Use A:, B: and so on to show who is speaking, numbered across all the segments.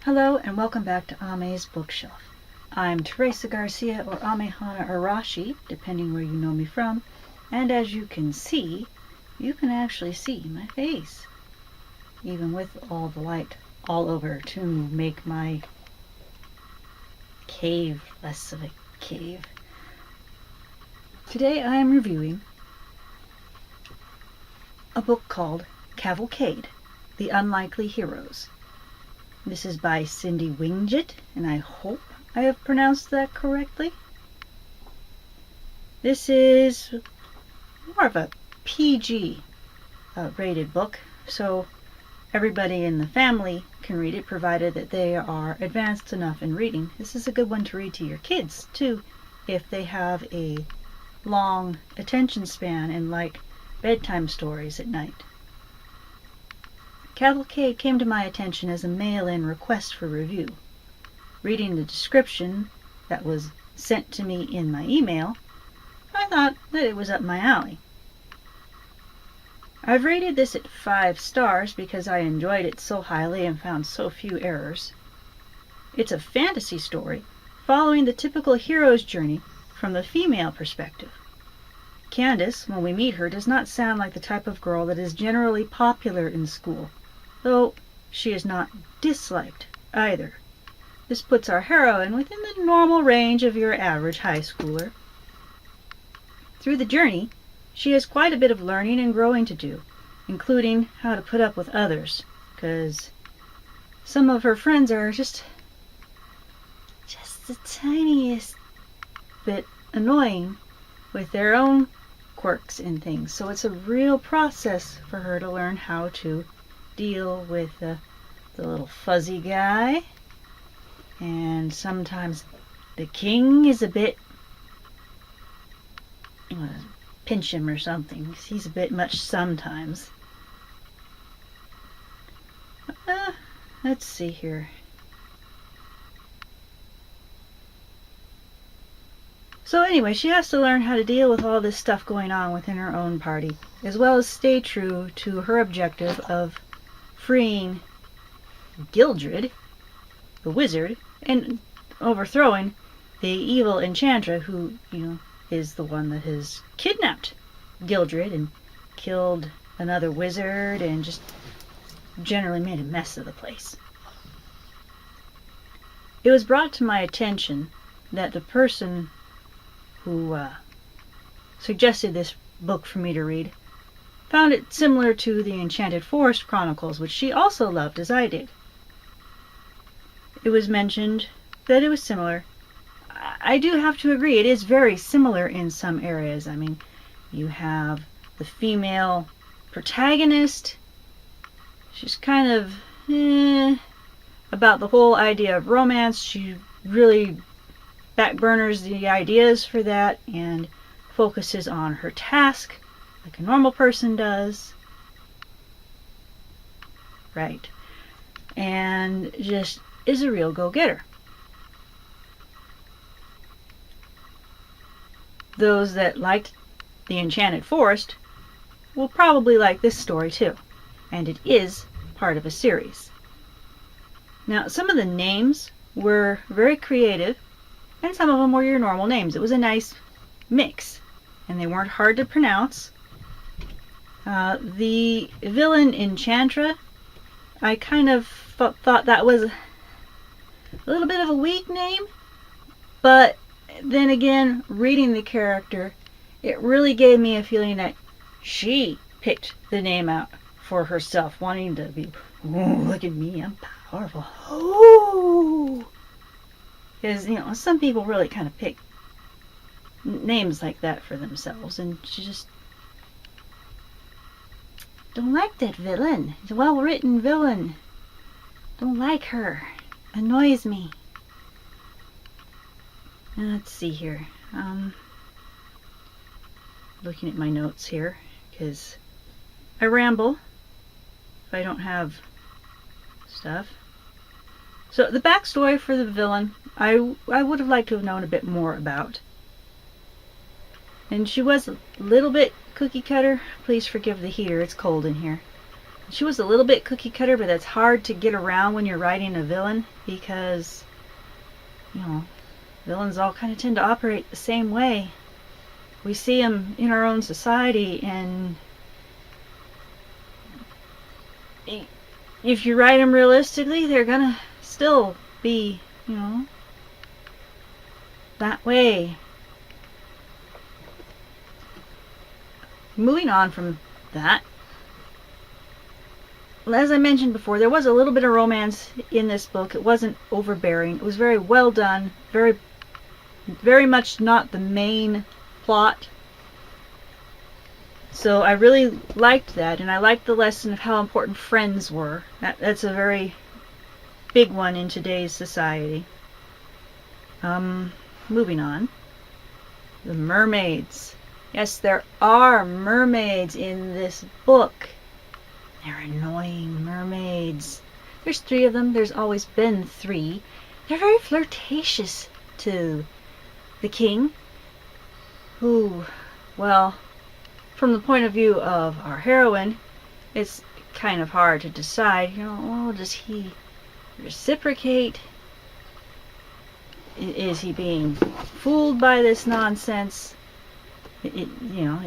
A: Hello and welcome back to Ame's Bookshelf. I'm Teresa Garcia or Amehana Arashi, depending where you know me from, and as you can see, you can actually see my face, even with all the light all over to make my cave less of a cave. Today I am reviewing a book called Cavalcade, The Unlikely Heroes. This is by Winget, and I hope I have pronounced that correctly. This is more of a PG rated book, so everybody in the family can read it, provided that they are advanced enough in reading. This is a good one to read to your kids, too, if they have a long attention span and like bedtime stories at night. Cavalcade came to my attention as a mail-in request for review. Reading the description that was sent to me in my email, I thought that it was up my alley. I've rated this at 5 stars because I enjoyed it so highly and found so few errors. It's a fantasy story following the typical hero's journey from the female perspective. Candace, when we meet her, does not sound like the type of girl that is generally popular in school, though she is not disliked either. This puts our heroine within the normal range of your average high schooler. Through the journey, she has quite a bit of learning and growing to do, including how to put up with others, because some of her friends are just the tiniest bit annoying with their own quirks and things. So it's a real process for her to learn how to deal with the little fuzzy guy, and sometimes the king is a bit pinch him or something. He's a bit much sometimes. Let's see here. So anyway, she has to learn how to deal with all this stuff going on within her own party, as well as stay true to her objective of freeing Gildrid, the wizard, and overthrowing the evil Enchantra, who, is the one that has kidnapped Gildrid and killed another wizard and just generally made a mess of the place. It was brought to my attention that the person who suggested this book for me to read found it similar to the Enchanted Forest Chronicles, which she also loved as I did. It was mentioned that it was similar. I do have to agree, it is very similar in some areas. I mean, you have the female protagonist. She's kind of about the whole idea of romance. She really backburners the ideas for that and focuses on her task like a normal person does. Right. And just is a real go-getter. Those that liked the Enchanted Forest will probably like this story too, and it is part of a series. Now, some of the names were very creative, and some of them were your normal names. It was a nice mix, and they weren't hard to pronounce. The villain Enchantra, I kind of thought that was a little bit of a weak name, but then again, reading the character, it really gave me a feeling that she picked the name out for herself, wanting to be, ooh, look at me, I'm powerful. Ooh. Because, some people really kind of pick names like that for themselves, and she just don't like that villain. It's a well-written villain. Don't like her. Annoys me. Let's see here. Looking at my notes here, because I ramble if I don't have stuff. So the backstory for the villain, I would have liked to have known a bit more about. And she was a little bit cookie cutter. Please forgive the heater, it's cold in here. She was a little bit cookie cutter, but that's hard to get around when you're writing a villain, because, you know, villains all kind of tend to operate the same way. We see them in our own society, and if you write them realistically, they're gonna still be, you know, that way. Moving on from that, as I mentioned before, there was a little bit of romance in this book. It wasn't overbearing. It was very well done, very much not the main plot. So I really liked that, and I liked the lesson of how important friends were. That's a very big one in today's society. Moving on. The mermaids. Yes, there are mermaids in this book. They're annoying mermaids. There's 3 of them. There's always been 3. They're very flirtatious to the king, who, well, from the point of view of our heroine, it's kind of hard to decide, you know, does he reciprocate? Is he being fooled by this nonsense? You know,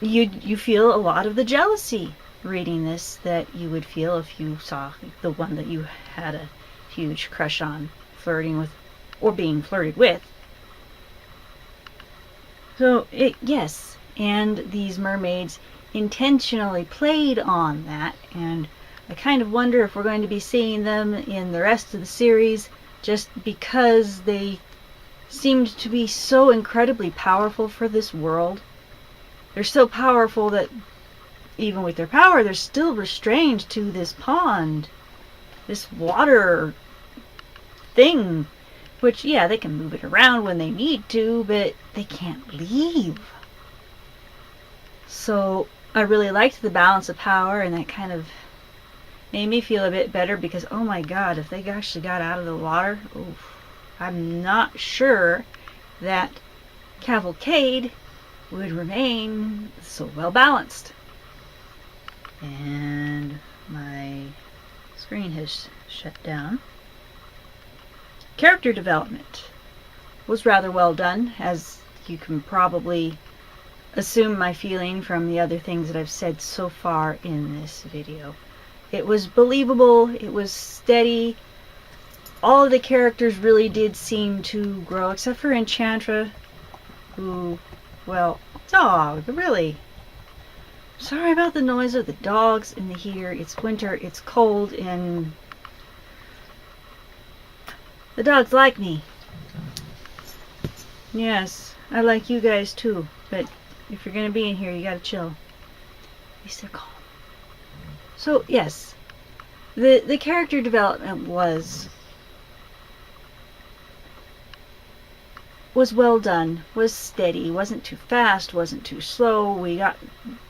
A: you feel a lot of the jealousy reading this that you would feel if you saw the one that you had a huge crush on flirting with, or being flirted with. So, yes, and these mermaids intentionally played on that, and I kind of wonder if we're going to be seeing them in the rest of the series, just because they seemed to be so incredibly powerful for this world. They're so powerful that even with their power, they're still restrained to this pond, this water thing, which, yeah, they can move it around when they need to, but they can't leave. So I really liked the balance of power, and that kind of made me feel a bit better, because, oh my god, if they actually got out of the water, oof, I'm not sure that Cavalcade would remain so well balanced. And my screen has shut down. Character development was rather well done, as you can probably assume my feeling from the other things that I've said so far in this video. It was believable, it was steady. All of the characters really did seem to grow, except for Enchantra, who, well, dog, really. Sorry about the noise of the dogs in the heater. It's winter, it's cold, and the dogs like me. Yes, I like you guys too, but if you're gonna be in here, you gotta chill. At least they're calm. So, yes, the character development was well done, was steady, wasn't too fast, wasn't too slow. We got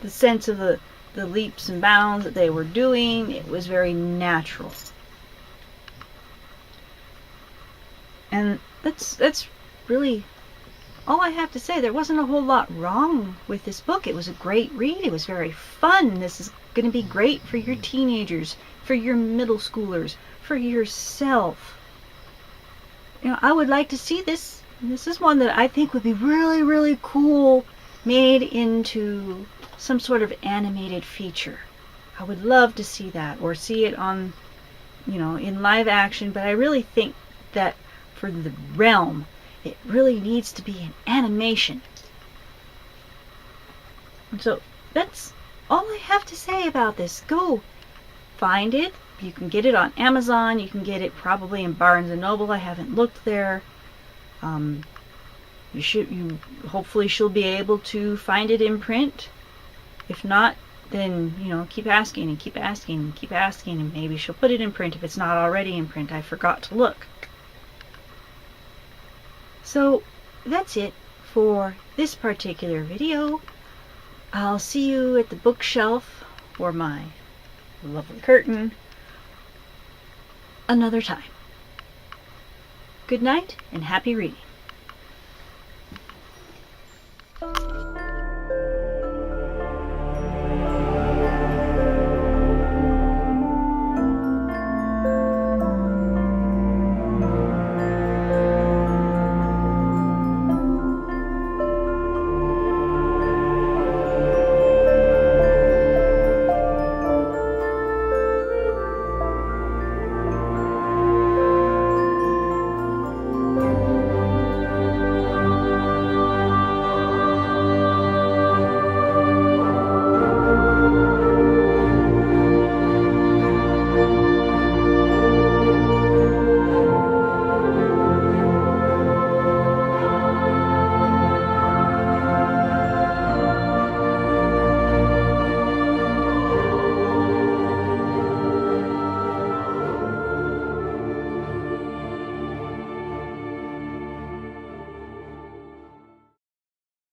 A: the sense of the leaps and bounds that they were doing. It was very natural. And that's really all I have to say. There wasn't a whole lot wrong with this book. It was a great read. It was very fun. This is going to be great for your teenagers, for your middle schoolers, for yourself. You know, I would like to see this. This is one that I think would be really, really cool, made into some sort of animated feature. I would love to see that, or see it on, you know, in live action, but I really think that for the realm, it really needs to be an animation. And so that's all I have to say about this. Go find it. You can get it on Amazon. You can get it probably in Barnes & Noble. I haven't looked there. Hopefully she'll be able to find it in print. If not, then, you know, keep asking and keep asking and keep asking, and maybe she'll put it in print if it's not already in print. I forgot to look. So that's it for this particular video. I'll see you at the bookshelf or my lovely curtain another time. Good night and happy reading.